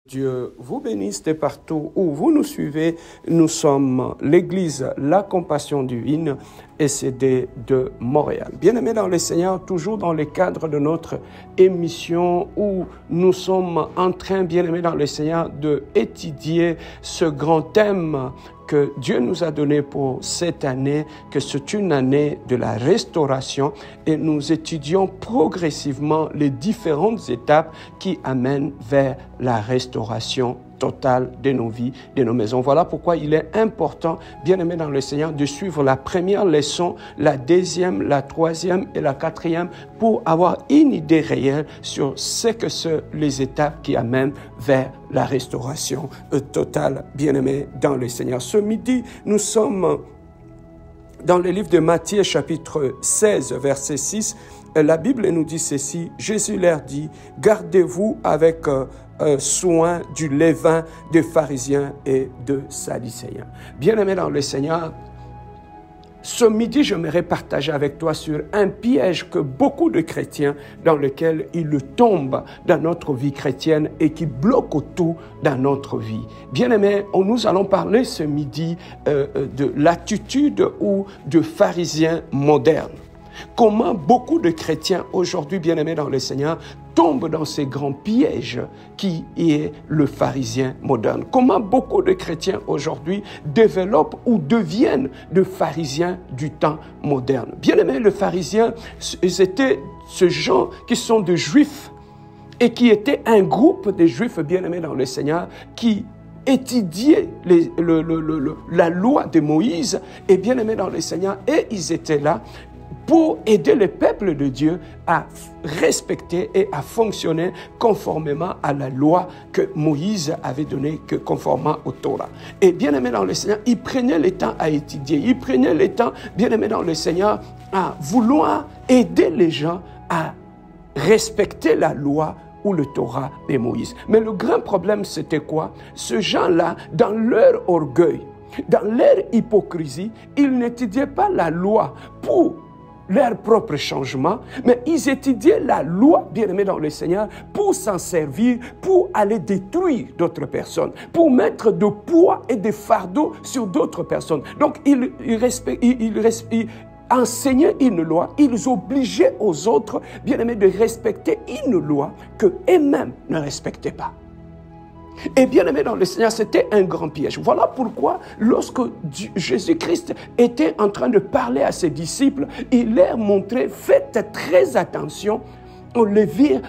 Dieu vous bénisse de partout où vous nous suivez. Nous sommes l'Église La Compassion Divine SCD de Montréal. Bien-aimés dans le Seigneur, toujours dans le cadre de notre émission où nous sommes en train, bien-aimés dans le Seigneur, d'étudier ce grand thème que Dieu nous a donné pour cette année, que c'est une année de la restauration, et nous étudions progressivement les différentes étapes qui amènent vers la restauration totale de nos vies, de nos maisons. Voilà pourquoi il est important, bien aimé dans le Seigneur, de suivre la première leçon, la deuxième, la troisième et la quatrième pour avoir une idée réelle sur ce que sont les étapes qui amènent vers la restauration totale, bien aimé dans le Seigneur. Ce midi, nous sommes dans le livre de Matthieu, chapitre 16, verset 6. La Bible nous dit ceci: Jésus leur dit, gardez-vous avec soin du levain des pharisiens et de sadducéens. Bien-aimé dans le Seigneur, ce midi, j'aimerais partager avec toi sur un piège que beaucoup de chrétiens dans lequel ils tombent dans notre vie chrétienne et qui bloquent tout dans notre vie. Bien-aimés, nous allons parler ce midi de l'attitude ou de pharisiens modernes. Comment beaucoup de chrétiens aujourd'hui, bien-aimés dans le Seigneur, tombent dans ces grands pièges qui est le pharisien moderne. Comment beaucoup de chrétiens aujourd'hui développent ou deviennent des pharisiens du temps moderne. Bien-aimés, les pharisiens, ils étaient ce genre qui sont des juifs et qui étaient un groupe de juifs, bien-aimés dans le Seigneur, qui étudiaient la loi de Moïse et bien-aimés dans le Seigneur, et ils étaient là pour aider le peuple de Dieu à respecter et à fonctionner conformément à la loi que Moïse avait donnée, conformément au Torah. Et bien aimé dans le Seigneur, il prenait le temps à étudier, il prenait le temps, bien aimé dans le Seigneur, à vouloir aider les gens à respecter la loi ou le Torah de Moïse. Mais le grand problème, c'était quoi? Ces gens-là, dans leur orgueil, dans leur hypocrisie, ils n'étudiaient pas la loi pour leur propre changement, mais ils étudiaient la loi, bien-aimée dans le Seigneur, pour s'en servir, pour aller détruire d'autres personnes, pour mettre de poids et de fardeaux sur d'autres personnes. Donc, ils enseignaient une loi, ils obligeaient aux autres, bien-aimés, de respecter une loi que eux-mêmes ne respectaient pas. Et bien aimé dans le Seigneur, c'était un grand piège. Voilà pourquoi, lorsque Jésus-Christ était en train de parler à ses disciples, il leur montrait, faites très attention au levier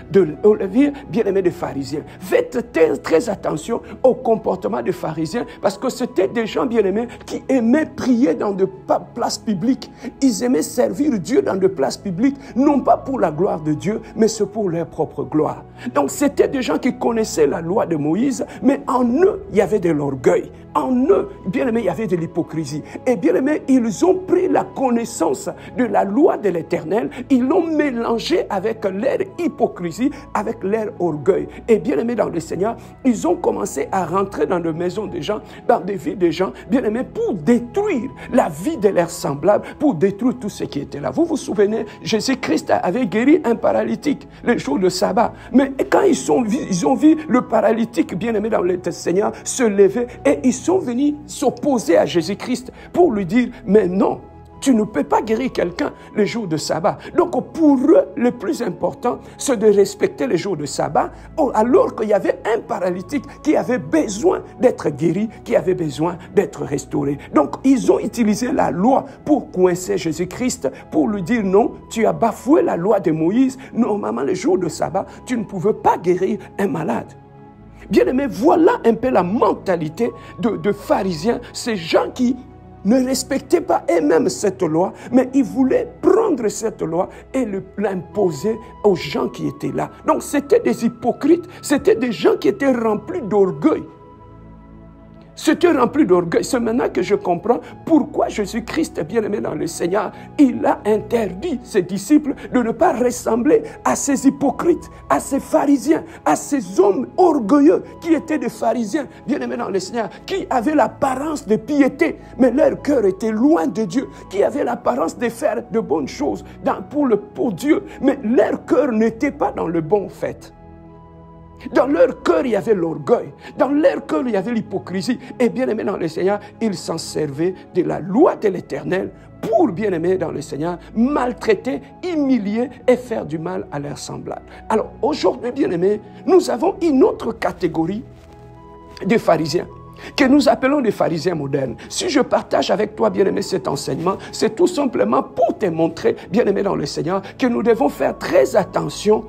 bien-aimé des pharisiens. Faites très attention au comportement des pharisiens parce que c'était des gens bien-aimés qui aimaient prier dans des places publiques. Ils aimaient servir Dieu dans des places publiques, non pas pour la gloire de Dieu, mais c'est pour leur propre gloire. Donc c'était des gens qui connaissaient la loi de Moïse, mais en eux, il y avait de l'orgueil. En eux, bien-aimés, il y avait de l'hypocrisie. Et bien-aimés, ils ont pris la connaissance de la loi de l'Éternel, ils l'ont mélangé avec leur hypocrisie, avec leur orgueil. Et bien-aimés dans le Seigneur, ils ont commencé à rentrer dans des maisons des gens, dans des vies des gens, bien-aimés, pour détruire la vie de leurs semblables, pour détruire tout ce qui était là. Vous vous souvenez, Jésus-Christ avait guéri un paralytique le jour de sabbat. Mais quand ils ont vu le paralytique, bien-aimé dans le Seigneur, se lever, et ils sont venus s'opposer à Jésus-Christ pour lui dire, mais non, tu ne peux pas guérir quelqu'un le jour de sabbat. Donc pour eux, le plus important, c'est de respecter le jour de sabbat, alors qu'il y avait un paralytique qui avait besoin d'être guéri, qui avait besoin d'être restauré. Donc ils ont utilisé la loi pour coincer Jésus-Christ, pour lui dire non, tu as bafoué la loi de Moïse. Normalement, le jour de sabbat, tu ne pouvais pas guérir un malade. Bien-aimés, voilà un peu la mentalité de pharisiens, ces gens qui ne respectaient pas eux-mêmes cette loi, mais ils voulaient prendre cette loi et l'imposer aux gens qui étaient là. Donc c'était des hypocrites, c'était des gens qui étaient remplis d'orgueil. C'était rempli d'orgueil. C'est maintenant que je comprends pourquoi Jésus-Christ, bien-aimé dans le Seigneur, il a interdit ses disciples de ne pas ressembler à ces hypocrites, à ces pharisiens, à ces hommes orgueilleux qui étaient des pharisiens, bien-aimés dans le Seigneur, qui avaient l'apparence de piété, mais leur cœur était loin de Dieu, qui avaient l'apparence de faire de bonnes choses pour Dieu, mais leur cœur n'était pas dans le bon fait. Dans leur cœur, il y avait l'orgueil. Dans leur cœur, il y avait l'hypocrisie. Et bien aimé dans le Seigneur, ils s'en servaient de la loi de l'Éternel pour, bien aimé dans le Seigneur, maltraiter, humilier et faire du mal à leurs semblables. Alors aujourd'hui, bien aimé, nous avons une autre catégorie de pharisiens que nous appelons les pharisiens modernes. Si je partage avec toi, bien-aimé, cet enseignement, c'est tout simplement pour te montrer, bien-aimé dans le Seigneur, que nous devons faire très attention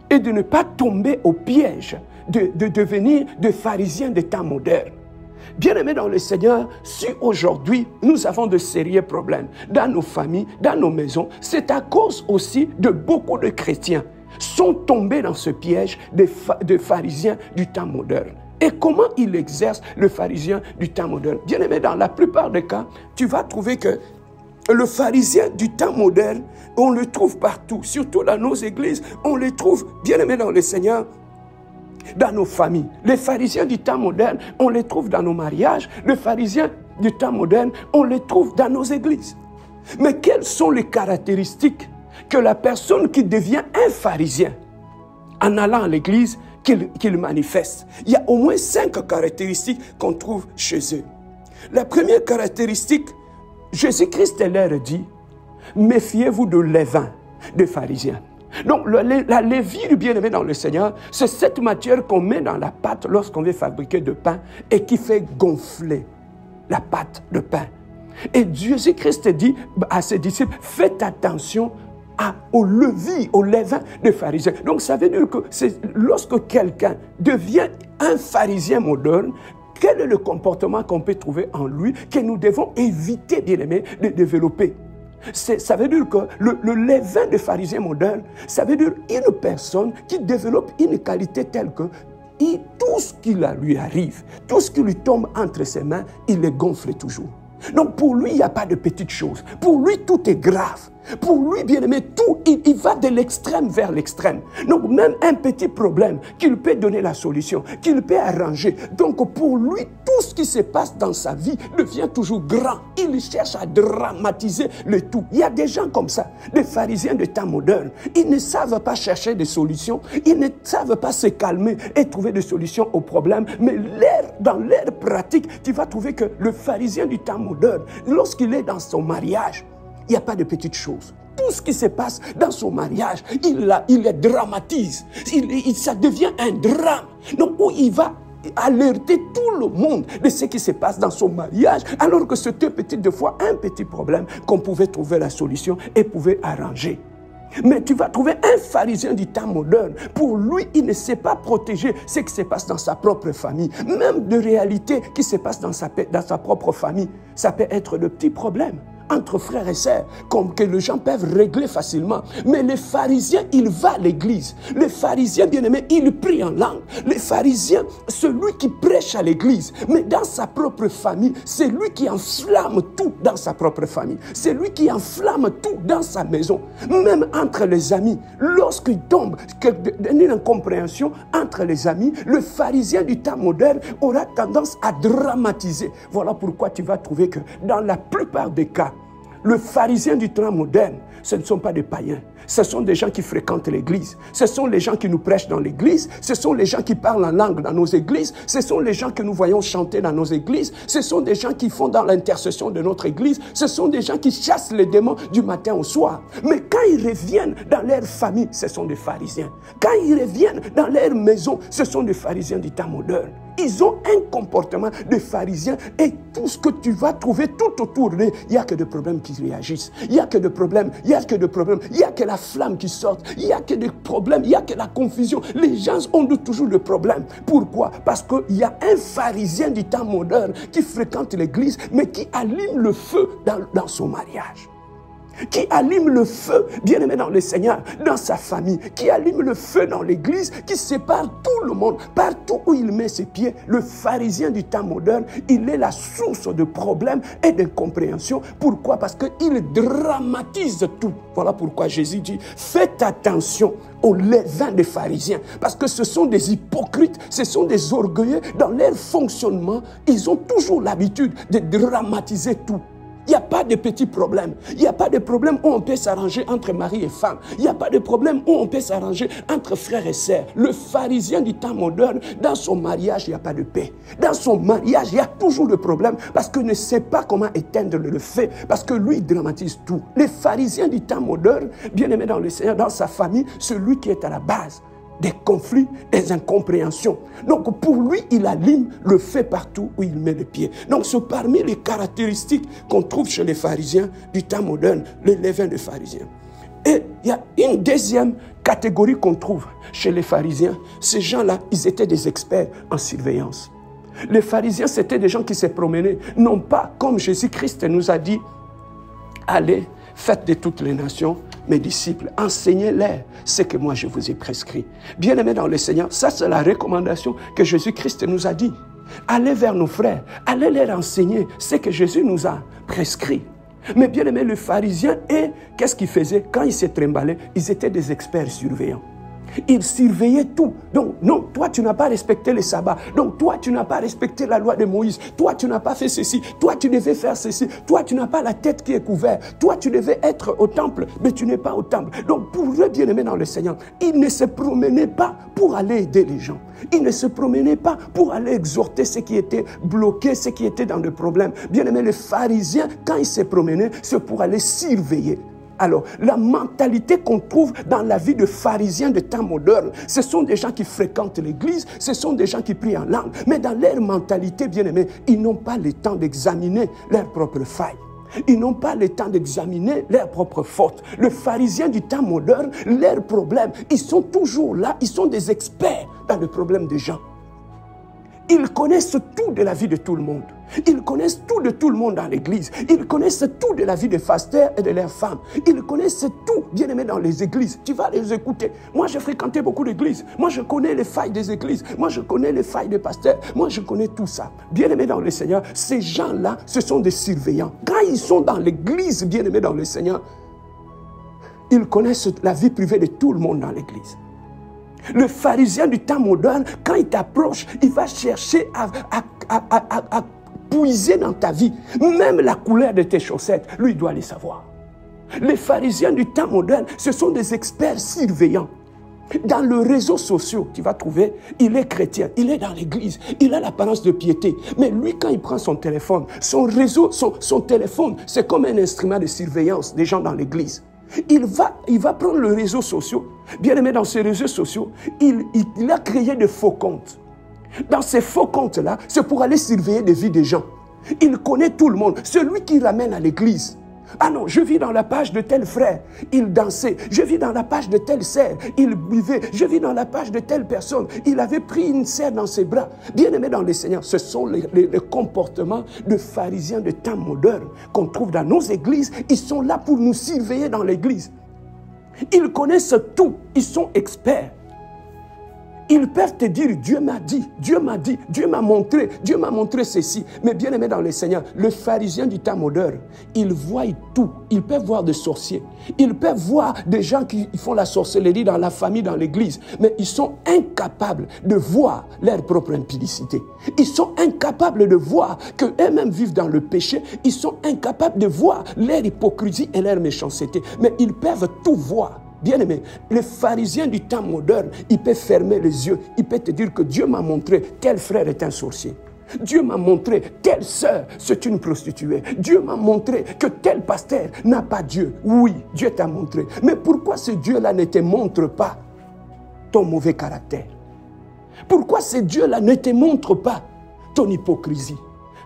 et de ne pas tomber au piège de devenir des pharisiens des temps modernes. Bien-aimés dans le Seigneur, si aujourd'hui nous avons de sérieux problèmes dans nos familles, dans nos maisons, c'est à cause aussi de beaucoup de chrétiens sont tombés dans ce piège de pharisiens du temps moderne. Et comment il exerce le pharisien du temps moderne? Bien aimé, dans la plupart des cas, tu vas trouver que le pharisien du temps moderne, on le trouve partout, surtout dans nos églises, on les trouve, bien aimé dans le Seigneur, dans nos familles. Les pharisiens du temps moderne, on les trouve dans nos mariages. Les pharisiens du temps moderne, on les trouve dans nos églises. Mais quelles sont les caractéristiques que la personne qui devient un pharisien, en allant à l'église, qu'il manifeste? Il y a au moins 5 caractéristiques qu'on trouve chez eux. La première caractéristique, Jésus-Christ leur dit, méfiez-vous de levain des pharisiens. Donc la levure, bien-aimé dans le Seigneur, c'est cette matière qu'on met dans la pâte lorsqu'on veut fabriquer du pain et qui fait gonfler la pâte de pain. Et Jésus-Christ dit à ses disciples, faites attention au levis, au levain des pharisiens. Donc ça veut dire que lorsque quelqu'un devient un pharisien moderne, quel est le comportement qu'on peut trouver en lui que nous devons éviter, bien-aimés, de développer? Ça veut dire que le levain des pharisiens modernes, ça veut dire une personne qui développe une qualité telle que tout ce qui lui arrive, tout ce qui lui tombe entre ses mains, il les gonfle toujours. Donc pour lui, il n'y a pas de petites choses. Pour lui, tout est grave. Pour lui, bien aimé, tout, il va de l'extrême vers l'extrême. Donc même un petit problème qu'il peut donner la solution, qu'il peut arranger. Donc pour lui, tout ce qui se passe dans sa vie devient toujours grand. Il cherche à dramatiser le tout. Il y a des gens comme ça, des pharisiens de temps moderne. Ils ne savent pas chercher des solutions. Ils ne savent pas se calmer et trouver des solutions aux problèmes. Mais dans leur pratique, tu vas trouver que le pharisien du temps moderne, lorsqu'il est dans son mariage, il n'y a pas de petites choses. Tout ce qui se passe dans son mariage, il les dramatise. Ça devient un drame. Donc, où il va alerter tout le monde de ce qui se passe dans son mariage, alors que c'était peut-être des fois un petit problème qu'on pouvait trouver la solution et pouvait arranger. Mais tu vas trouver un pharisien du temps moderne. Pour lui, il ne sait pas protéger ce qui se passe dans sa propre famille. Même de réalités qui se passent dans sa propre famille. Ça peut être de petits problèmes entre frères et sœurs, comme que les gens peuvent régler facilement. Mais les pharisiens, ils vont à l'église. Les pharisiens, bien-aimés, ils prient en langue. Les pharisiens, celui qui prêche à l'église, mais dans sa propre famille, c'est lui qui enflamme tout dans sa propre famille. C'est lui qui enflamme tout dans sa maison. Même entre les amis, lorsqu'il tombe une incompréhension entre les amis, le pharisien du temps moderne aura tendance à dramatiser. Voilà pourquoi tu vas trouver que dans la plupart des cas, le pharisien du temps moderne, ce ne sont pas des païens. Ce sont des gens qui fréquentent l'église. Ce sont les gens qui nous prêchent dans l'église. Ce sont les gens qui parlent en langue dans nos églises. Ce sont les gens que nous voyons chanter dans nos églises. Ce sont des gens qui font dans l'intercession de notre église. Ce sont des gens qui chassent les démons du matin au soir. Mais quand ils reviennent dans leur famille, ce sont des pharisiens. Quand ils reviennent dans leur maison, ce sont des pharisiens du temps moderne. Ils ont un comportement de pharisiens et tout ce que tu vas trouver tout autour d'eux, il n'y a que des problèmes qui réagissent. Il n'y a que des problèmes, il n'y a que des problèmes, il n'y a que la flamme qui sort, il n'y a que des problèmes, il n'y a que la confusion. Les gens ont toujours des problèmes. Pourquoi? Parce qu'il y a un pharisien du temps moderne qui fréquente l'église, mais qui allume le feu dans son mariage. Qui allume le feu, bien-aimé dans le Seigneur, dans sa famille, qui allume le feu dans l'église, qui sépare tout le monde, partout où il met ses pieds. Le pharisien du temps moderne, il est la source de problèmes et d'incompréhension. Pourquoi? Parce qu'il dramatise tout. Voilà pourquoi Jésus dit, faites attention au levain des pharisiens, parce que ce sont des hypocrites, ce sont des orgueilleux. Dans leur fonctionnement, ils ont toujours l'habitude de dramatiser tout. Il n'y a pas de petits problèmes. Il n'y a pas de problème où on peut s'arranger entre mari et femme. Il n'y a pas de problème où on peut s'arranger entre frères et sœurs. Le pharisien du temps moderne, dans son mariage, il n'y a pas de paix. Dans son mariage, il y a toujours de problèmes parce qu'il ne sait pas comment éteindre le feu, parce que lui, il dramatise tout. Les pharisiens du temps moderne, bien aimé dans le Seigneur, dans sa famille, celui qui est à la base des conflits, des incompréhensions. Donc pour lui, il allume le feu partout où il met les pieds. Donc c'est parmi les caractéristiques qu'on trouve chez les pharisiens du temps moderne, les levains des pharisiens. Et il y a une deuxième catégorie qu'on trouve chez les pharisiens. Ces gens-là, ils étaient des experts en surveillance. Les pharisiens, c'était des gens qui se promenaient, non pas comme Jésus-Christ nous a dit, allez, faites de toutes les nations mes disciples, enseignez-les ce que moi je vous ai prescrit. Bien-aimés dans le Seigneur, ça c'est la recommandation que Jésus-Christ nous a dit. Allez vers nos frères, allez leur enseigner ce que Jésus nous a prescrit. Mais bien-aimés, les pharisiens, qu'est-ce qu'ils faisaient? Quand ils se trimballaient, ils étaient des experts surveillants. Ils surveillaient tout. Donc, non, toi, tu n'as pas respecté le sabbat. Donc, toi, tu n'as pas respecté la loi de Moïse. Toi, tu n'as pas fait ceci. Toi, tu devais faire ceci. Toi, tu n'as pas la tête qui est couverte. Toi, tu devais être au temple, mais tu n'es pas au temple. Donc, pour eux, bien-aimés dans le Seigneur, ils ne se promenaient pas pour aller aider les gens. Ils ne se promenaient pas pour aller exhorter ceux qui étaient bloqués, ceux qui étaient dans des problèmes. Bien-aimés, les pharisiens, quand ils se promenaient, c'est pour aller surveiller. Alors, la mentalité qu'on trouve dans la vie de pharisiens de temps moderne, ce sont des gens qui fréquentent l'église, ce sont des gens qui prient en langue, mais dans leur mentalité, bien aimés, ils n'ont pas le temps d'examiner leurs propres failles. Ils n'ont pas le temps d'examiner leurs propres fautes. Les pharisiens du temps moderne, leurs problèmes, ils sont toujours là, ils sont des experts dans les problèmes des gens. Ils connaissent tout de la vie de tout le monde. Ils connaissent tout de tout le monde dans l'église. Ils connaissent tout de la vie des pasteurs et de leurs femmes. Ils connaissent tout, bien aimé, dans les églises. Tu vas les écouter. Moi, j'ai fréquenté beaucoup d'églises. Moi, je connais les failles des églises. Moi, je connais les failles des pasteurs. Moi, je connais tout ça. Bien aimé dans le Seigneur, ces gens-là, ce sont des surveillants. Quand ils sont dans l'église, bien aimé dans le Seigneur, ils connaissent la vie privée de tout le monde dans l'église. Le pharisien du temps moderne, quand il t'approche, il va chercher à puiser dans ta vie. Même la couleur de tes chaussettes, lui, il doit les savoir. Les pharisiens du temps moderne, ce sont des experts surveillants. Dans les réseaux sociaux, tu vas trouver, il est chrétien, il est dans l'église, il a l'apparence de piété. Mais lui, quand il prend son téléphone, son réseau, son téléphone, c'est comme un instrument de surveillance des gens dans l'église. Il va prendre les réseaux sociaux. Bien aimé, dans ces réseaux sociaux, il a créé de faux comptes. Dans ces faux comptes-là, c'est pour aller surveiller des vies des gens. Il connaît tout le monde. Celui qui ramène à l'église. Ah non, je vis dans la page de tel frère, il dansait. Je vis dans la page de telle sœur, il buvait. Je vis dans la page de telle personne, il avait pris une sœur dans ses bras. Bien aimé dans le Seigneur, ce sont les comportements de pharisiens de temps moderne qu'on trouve dans nos églises. Ils sont là pour nous surveiller dans l'église. Ils connaissent tout, ils sont experts. Ils peuvent te dire, Dieu m'a dit, Dieu m'a montré ceci. Mais bien aimé dans le Seigneur, le pharisien du temps moderne, ils voient tout. Ils peuvent voir des sorciers. Ils peuvent voir des gens qui font la sorcellerie dans la famille, dans l'église. Mais ils sont incapables de voir leur propre impudicité. Ils sont incapables de voir qu'eux-mêmes vivent dans le péché. Ils sont incapables de voir leur hypocrisie et leur méchanceté. Mais ils peuvent tout voir. Bien aimé, les pharisiens du temps moderne, ils peuvent fermer les yeux. Ils peuvent te dire que Dieu m'a montré tel frère est un sorcier. Dieu m'a montré telle sœur, c'est une prostituée. Dieu m'a montré que tel pasteur n'a pas Dieu. Oui, Dieu t'a montré. Mais pourquoi ce Dieu-là ne te montre pas ton mauvais caractère? Pourquoi ce Dieu-là ne te montre pas ton hypocrisie?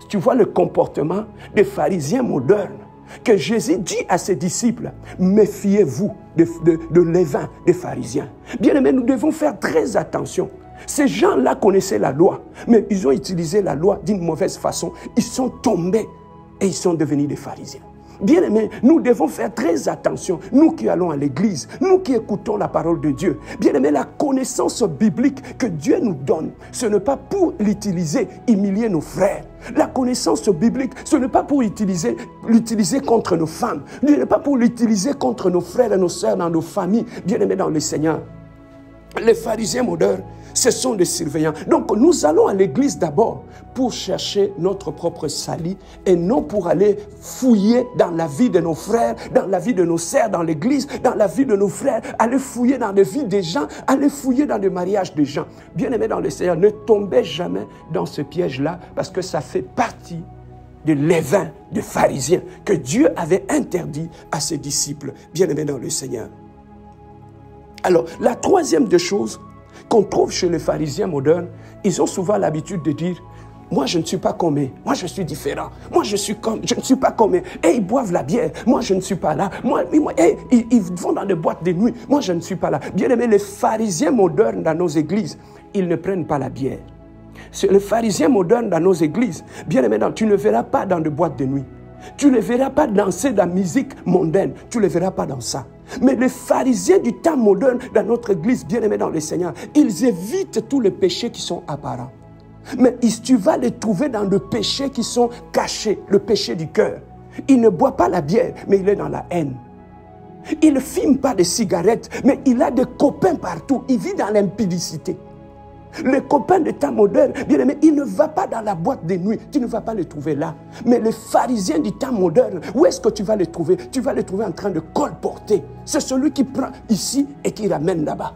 Tu vois le comportement des pharisiens modernes. Que Jésus dit à ses disciples, méfiez-vous de levain des pharisiens. Bien aimé, nous devons faire très attention. Ces gens-là connaissaient la loi, mais ils ont utilisé la loi d'une mauvaise façon. Ils sont tombés et ils sont devenus des pharisiens. Bien aimé, nous devons faire très attention, nous qui allons à l'église, nous qui écoutons la parole de Dieu. Bien aimé, la connaissance biblique que Dieu nous donne, ce n'est pas pour l'utiliser, humilier nos frères. La connaissance biblique, ce n'est pas pour l'utiliser contre nos femmes, ce n'est pas pour l'utiliser contre nos frères et nos sœurs dans nos familles. Bien aimé dans le Seigneur, les pharisiens modernes, Ce sont des surveillants. Donc nous allons à l'église d'abord pour chercher notre propre salut et non pour aller fouiller dans la vie de nos frères, dans la vie de nos sœurs, dans l'église, dans la vie de nos frères, aller fouiller dans les vies des gens, aller fouiller dans le mariage des gens. Bien-aimés dans le Seigneur, ne tombez jamais dans ce piège-là parce que ça fait partie de levain des pharisiens que Dieu avait interdit à ses disciples. Bien-aimés dans le Seigneur. Alors, la troisième des choses qu'on trouve chez les pharisiens modernes, ils ont souvent l'habitude de dire « Moi, je ne suis pas comme eux. Moi, je suis différent. Moi, je ne suis pas comme eux. Et ils boivent la bière. Moi, je ne suis pas là. Ils vont dans des boîtes de nuit. Moi, je ne suis pas là. » Bien aimé, les pharisiens modernes dans nos églises, ils ne prennent pas la bière. Les pharisiens modernes dans nos églises, bien aimé, tu ne verras pas dans des boîtes de nuit. Tu ne verras pas danser de la musique mondaine. Tu ne les verras pas dans ça. Mais les pharisiens du temps moderne dans notre église, bien aimés dans le Seigneur, ils évitent tous les péchés qui sont apparents. Mais tu vas les trouver dans le péché qui sont cachés, le péché du cœur. Il ne boit pas la bière, mais il est dans la haine. Il ne fume pas de cigarettes, mais il a des copains partout. Il vit dans l'impudicité. Les copains de temps moderne, bien aimé, il ne va pas dans la boîte de nuit. Tu ne vas pas les trouver là. Mais les pharisiens du temps moderne, où est-ce que tu vas les trouver? Tu vas les trouver en train de colporter. C'est celui qui prend ici et qui ramène là-bas.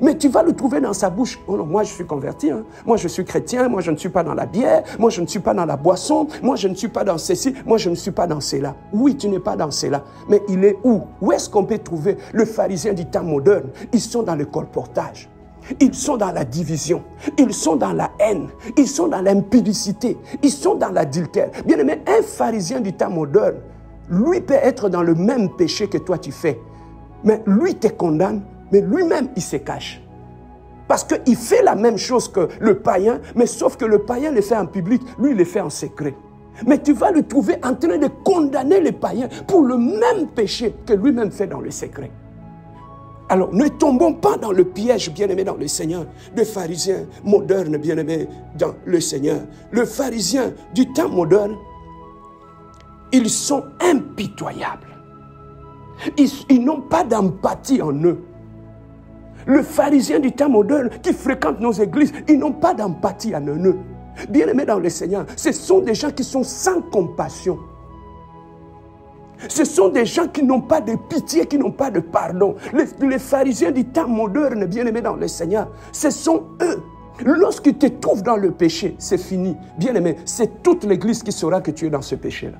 Mais tu vas le trouver dans sa bouche. Oh non, moi je suis converti, hein. Moi je suis chrétien, moi je ne suis pas dans la bière, moi je ne suis pas dans la boisson, moi je ne suis pas dans ceci, moi je ne suis pas dans cela. Oui, tu n'es pas dans cela. Mais il est où? Où est-ce qu'on peut trouver le pharisien du temps moderne? Ils sont dans le colportage. Ils sont dans la division, ils sont dans la haine, ils sont dans l'impudicité, ils sont dans l'adultère. Bien aimé, un pharisien du temps moderne, lui peut être dans le même péché que toi tu fais. Mais lui te condamne, mais lui-même il se cache. Parce qu'il fait la même chose que le païen, mais sauf que le païen le fait en public, lui il le fait en secret. Mais tu vas le trouver en train de condamner les païens pour le même péché que lui-même fait dans le secret. Alors, ne tombons pas dans le piège, bien-aimés dans le Seigneur, des pharisiens modernes, bien-aimés dans le Seigneur. Les pharisiens du temps moderne, ils sont impitoyables. Ils n'ont pas d'empathie en eux. Les pharisiens du temps moderne qui fréquentent nos églises, ils n'ont pas d'empathie en eux. Bien-aimés dans le Seigneur, ce sont des gens qui sont sans compassion. Ce sont des gens qui n'ont pas de pitié, qui n'ont pas de pardon. Les pharisiens du temps moderne, bien-aimés dans le Seigneur, ce sont eux. Lorsqu'ils te trouvent dans le péché, c'est fini. Bien-aimé, c'est toute l'église qui saura que tu es dans ce péché-là.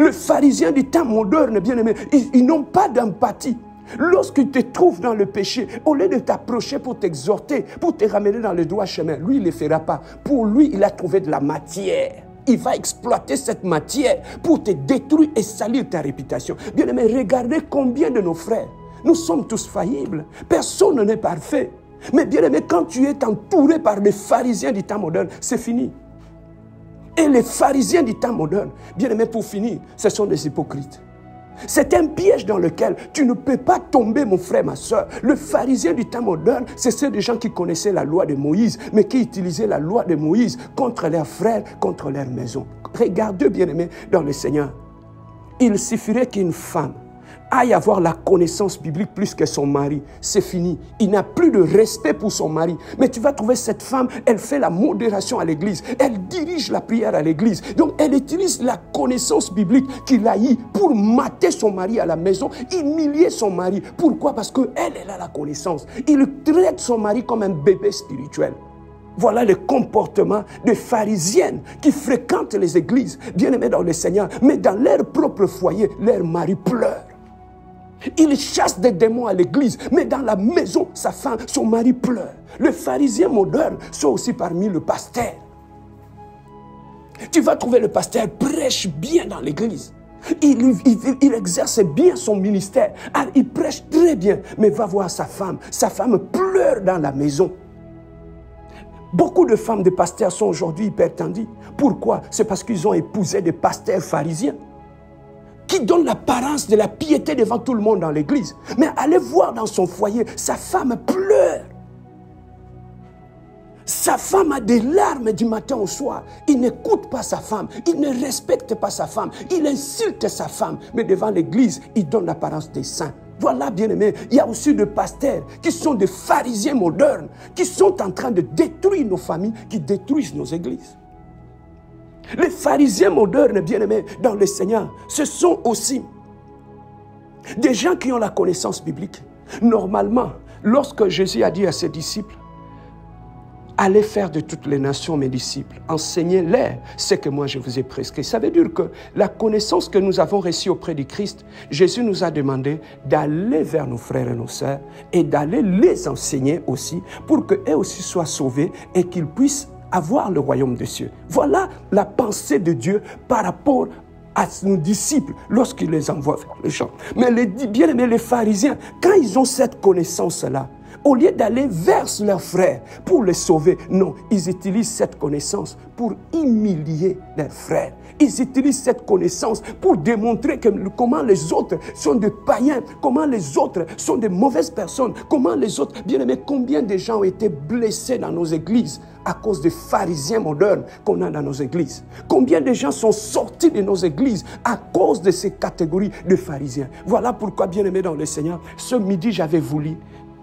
Les pharisiens du temps moderne, bien-aimés, ils n'ont pas d'empathie. Lorsqu'il te trouve dans le péché, au lieu de t'approcher pour t'exhorter, pour te ramener dans le droit chemin, lui, il ne le fera pas. Pour lui, il a trouvé de la matière. Il va exploiter cette matière pour te détruire et salir ta réputation. Bien aimé, regardez combien de nos frères, nous sommes tous faillibles. Personne n'est parfait. Mais bien aimé, quand tu es entouré par les pharisiens du temps moderne, c'est fini. Et les pharisiens du temps moderne, bien aimé, pour finir, ce sont des hypocrites. C'est un piège dans lequel tu ne peux pas tomber, mon frère, ma soeur. Le pharisien du temps moderne, c'est ceux des gens qui connaissaient la loi de Moïse, mais qui utilisaient la loi de Moïse contre leurs frères, contre leur maison. Regardez, bien-aimés, dans le Seigneur. Il suffirait qu'une femme aille avoir la connaissance biblique plus que son mari. C'est fini. Il n'a plus de respect pour son mari. Mais tu vas trouver cette femme, elle fait la modération à l'église. Elle dirige la prière à l'église. Donc, elle utilise la connaissance biblique qu'il a eue pour mater son mari à la maison, humilier son mari. Pourquoi? Parce qu'elle, elle a la connaissance. Il traite son mari comme un bébé spirituel. Voilà le comportement des pharisiennes qui fréquentent les églises, bien aimées dans le Seigneur, mais dans leur propre foyer, leur mari pleure. Il chasse des démons à l'église, mais dans la maison, sa femme, son mari pleure. Les pharisiens modernes sont aussi parmi le pasteur. Tu vas trouver le pasteur prêche bien dans l'église. Il exerce bien son ministère. Il prêche très bien, mais va voir sa femme. Sa femme pleure dans la maison. Beaucoup de femmes de pasteurs sont aujourd'hui hypertendues. Pourquoi? C'est parce qu'ils ont épousé des pasteurs pharisiens qui donnent l'apparence de la piété devant tout le monde dans l'église. Mais allez voir dans son foyer, sa femme pleure. Sa femme a des larmes du matin au soir. Il n'écoute pas sa femme. Il ne respecte pas sa femme. Il insulte sa femme. Mais devant l'église, il donne l'apparence des saints. Voilà, bien-aimés, il y a aussi des pasteurs qui sont des pharisiens modernes, qui sont en train de détruire nos familles, qui détruisent nos églises. Les pharisiens modernes, bien-aimés, dans le Seigneur, ce sont aussi des gens qui ont la connaissance biblique. Normalement, lorsque Jésus a dit à ses disciples, allez faire de toutes les nations mes disciples, enseignez-les ce que moi je vous ai prescrit. Ça veut dire que la connaissance que nous avons reçue auprès du Christ, Jésus nous a demandé d'aller vers nos frères et nos sœurs et d'aller les enseigner aussi pour qu'eux aussi soient sauvés et qu'ils puissent avoir le royaume des cieux. Voilà la pensée de Dieu par rapport à nos disciples lorsqu'il les envoie vers les gens. Mais bien-aimés, les pharisiens, quand ils ont cette connaissance-là, au lieu d'aller vers leurs frères pour les sauver, non, ils utilisent cette connaissance pour humilier leurs frères. Ils utilisent cette connaissance pour démontrer comment les autres sont des païens, comment les autres sont de mauvaises personnes, comment les autres, bien aimés, combien de gens ont été blessés dans nos églises à cause des pharisiens modernes qu'on a dans nos églises. Combien de gens sont sortis de nos églises à cause de ces catégories de pharisiens. Voilà pourquoi, bien aimés dans le Seigneur, ce midi j'avais voulu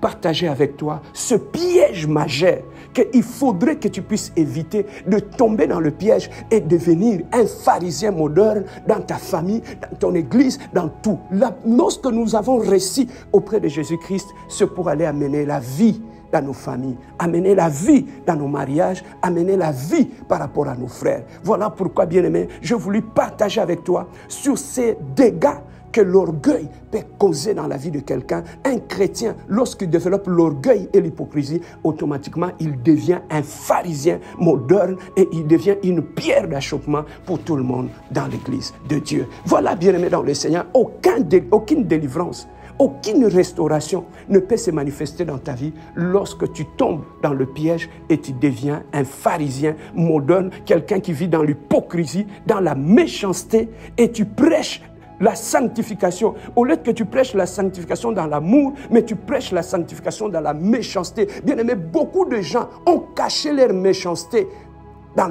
partager avec toi ce piège majeur qu'il faudrait que tu puisses éviter de tomber dans le piège et devenir un pharisien moderne dans ta famille, dans ton église, dans tout. Lorsque nous avons réussi auprès de Jésus-Christ, c'est pour aller amener la vie dans nos familles, amener la vie dans nos mariages, amener la vie par rapport à nos frères. Voilà pourquoi, bien-aimé, je voulais partager avec toi sur ces dégâts que l'orgueil peut causer dans la vie de quelqu'un. Un chrétien, lorsqu'il développe l'orgueil et l'hypocrisie, automatiquement, il devient un pharisien moderne et il devient une pierre d'achoppement pour tout le monde dans l'église de Dieu. Voilà, bien-aimé dans le Seigneur, aucune délivrance, aucune restauration ne peut se manifester dans ta vie lorsque tu tombes dans le piège et tu deviens un pharisien moderne, quelqu'un qui vit dans l'hypocrisie, dans la méchanceté, et tu prêches la sanctification. Au lieu que tu prêches la sanctification dans l'amour, mais tu prêches la sanctification dans la méchanceté. Bien aimé, beaucoup de gens ont caché leur méchanceté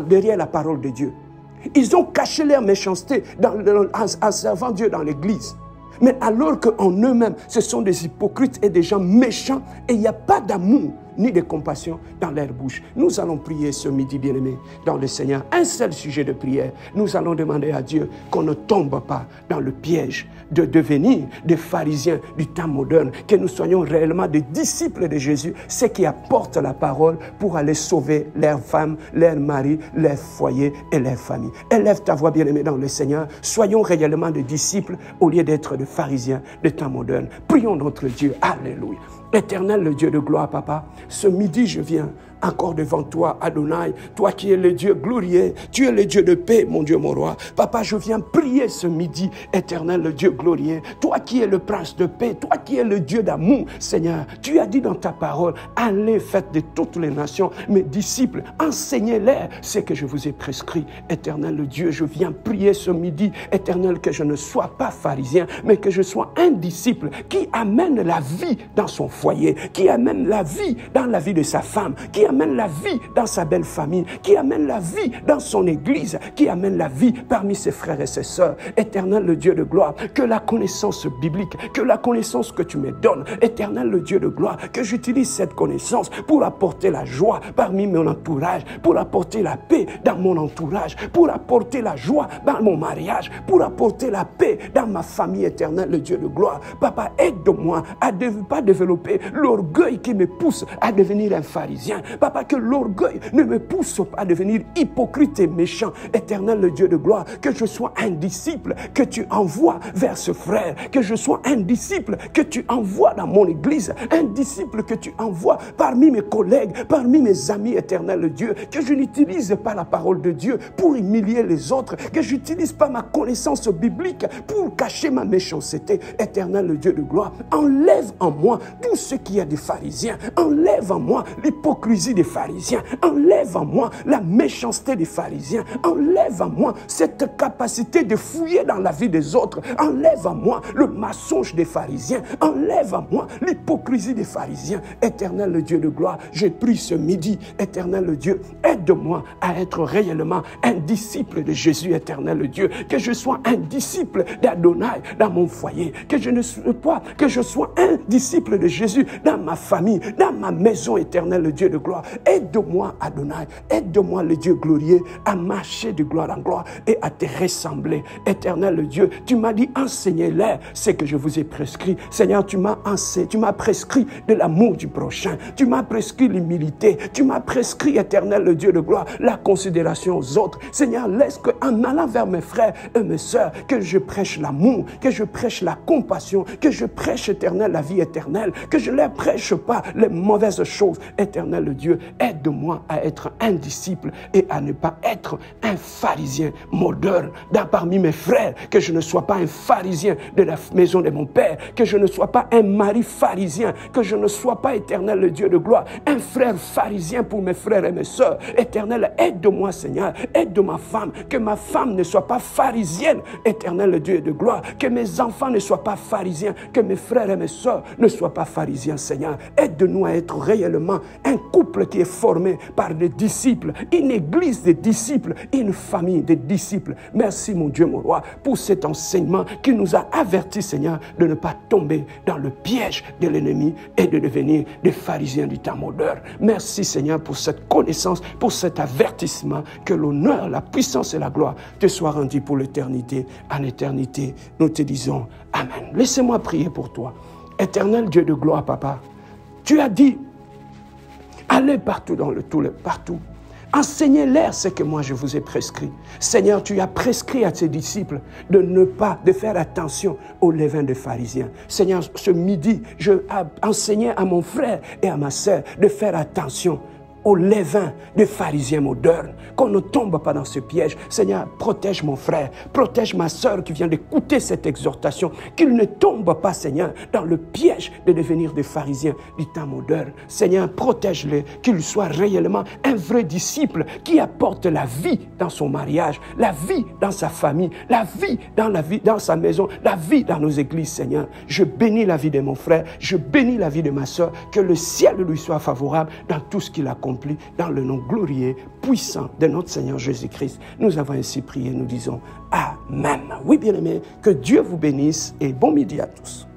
derrière la parole de Dieu. Ils ont caché leur méchanceté en servant Dieu dans l'église. Mais alors qu'en eux-mêmes, ce sont des hypocrites et des gens méchants et il n'y a pas d'amour ni de compassion dans leur bouche. Nous allons prier ce midi, bien-aimé, dans le Seigneur. Un seul sujet de prière. Nous allons demander à Dieu qu'on ne tombe pas dans le piège de devenir des pharisiens du temps moderne, que nous soyons réellement des disciples de Jésus, ceux qui apportent la parole pour aller sauver leurs femmes, leurs maris, leurs foyers et leurs familles. Élève ta voix, bien-aimé, dans le Seigneur. Soyons réellement des disciples au lieu d'être des pharisiens du temps moderne. Prions notre Dieu. Alléluia. Éternel, le Dieu de gloire, Papa, ce midi, je viens encore devant toi, Adonai, toi qui es le Dieu glorieux, tu es le Dieu de paix, mon Dieu, mon roi. Papa, je viens prier ce midi, Éternel, le Dieu glorieux, toi qui es le prince de paix, toi qui es le Dieu d'amour, Seigneur. Tu as dit dans ta parole, allez, faites de toutes les nations mes disciples, enseignez-les ce que je vous ai prescrit. Éternel, le Dieu, je viens prier ce midi, Éternel, que je ne sois pas pharisien, mais que je sois un disciple qui amène la vie dans son foyer, qui amène la vie dans la vie de sa femme, qui amène la vie dans sa belle famille, qui amène la vie dans son église, qui amène la vie parmi ses frères et ses sœurs. Éternel, le Dieu de gloire, que la connaissance biblique, que la connaissance que tu me donnes, Éternel, le Dieu de gloire, que j'utilise cette connaissance pour apporter la joie parmi mon entourage, pour apporter la paix dans mon entourage, pour apporter la joie dans mon mariage, pour apporter la paix dans ma famille, Éternel, le Dieu de gloire. Papa, aide-moi à ne pas développer l'orgueil qui me pousse à devenir un pharisien. Papa, que l'orgueil ne me pousse pas à devenir hypocrite et méchant. Éternel, le Dieu de gloire, que je sois un disciple que tu envoies vers ce frère, que je sois un disciple que tu envoies dans mon église, un disciple que tu envoies parmi mes collègues, parmi mes amis, Éternel, le Dieu, que je n'utilise pas la parole de Dieu pour humilier les autres, que je n'utilise pas ma connaissance biblique pour cacher ma méchanceté. Éternel, le Dieu de gloire, enlève en moi tout ce qui est des pharisiens, enlève en moi l'hypocrisie l'hypocrisie des pharisiens. Enlève en moi la méchanceté des pharisiens. Enlève en moi cette capacité de fouiller dans la vie des autres. Enlève en moi le mensonge des pharisiens. Enlève en moi l'hypocrisie des pharisiens. Éternel le Dieu de gloire, j'ai pris ce midi. Éternel le Dieu, aide-moi à être réellement un disciple de Jésus, éternel le Dieu. Que je sois un disciple d'Adonai dans mon foyer. Que je sois un disciple de Jésus dans ma famille, dans ma maison, éternel le Dieu de gloire. Aide-moi, Adonai. Aide-moi, le Dieu glorieux, à marcher de gloire en gloire et à te ressembler. Éternel le Dieu, tu m'as dit, enseignez-leur ce que je vous ai prescrit. Seigneur, tu m'as prescrit de l'amour du prochain. Tu m'as prescrit l'humilité. Tu m'as prescrit, éternel le Dieu de gloire, la considération aux autres. Seigneur, laisse qu'en allant vers mes frères et mes sœurs, que je prêche l'amour, que je prêche la compassion, que je prêche, éternel, la vie éternelle, que je ne leur prêche pas les mauvaises choses. Éternel le Dieu, aide-moi à être un disciple et à ne pas être un pharisien moderne parmi mes frères, que je ne sois pas un pharisien de la maison de mon Père, que je ne sois pas un mari pharisien, que je ne sois pas, éternel le Dieu de gloire, un frère pharisien pour mes frères et mes sœurs. Éternel, aide-moi, Seigneur, aide ma femme, que ma femme ne soit pas pharisienne, éternel le Dieu de gloire, que mes enfants ne soient pas pharisiens, que mes frères et mes sœurs ne soient pas pharisiens, Seigneur. Aide-nous à être réellement un couple qui est formé par des disciples, une église de disciples, une famille de disciples. Merci, mon Dieu, mon roi, pour cet enseignement qui nous a avertis, Seigneur, de ne pas tomber dans le piège de l'ennemi et de devenir des pharisiens du temps moderne. Merci, Seigneur, pour cette connaissance, pour cet avertissement, que l'honneur, la puissance et la gloire te soient rendus pour l'éternité. En éternité, nous te disons Amen. Laissez-moi prier pour toi. Éternel Dieu de gloire, Papa, tu as dit, allez partout partout. Enseignez-leur ce que moi je vous ai prescrit. Seigneur, tu as prescrit à tes disciples de faire attention au levain des pharisiens. Seigneur, ce midi, je enseignais à mon frère et à ma sœur de faire attention au levain des pharisiens modernes, qu'on ne tombe pas dans ce piège. Seigneur, protège mon frère, protège ma sœur qui vient d'écouter cette exhortation, qu'il ne tombe pas, Seigneur, dans le piège de devenir des pharisiens du temps moderne. Seigneur, protège-les, qu'il soit réellement un vrai disciple qui apporte la vie dans son mariage, la vie dans sa famille, la vie dans sa maison, la vie dans nos églises, Seigneur. Je bénis la vie de mon frère, je bénis la vie de ma sœur, que le ciel lui soit favorable dans tout ce qu'il accomplit. Dans le nom glorieux, puissant de notre Seigneur Jésus-Christ. Nous avons ainsi prié, nous disons Amen. Oui, bien-aimés, que Dieu vous bénisse et bon midi à tous.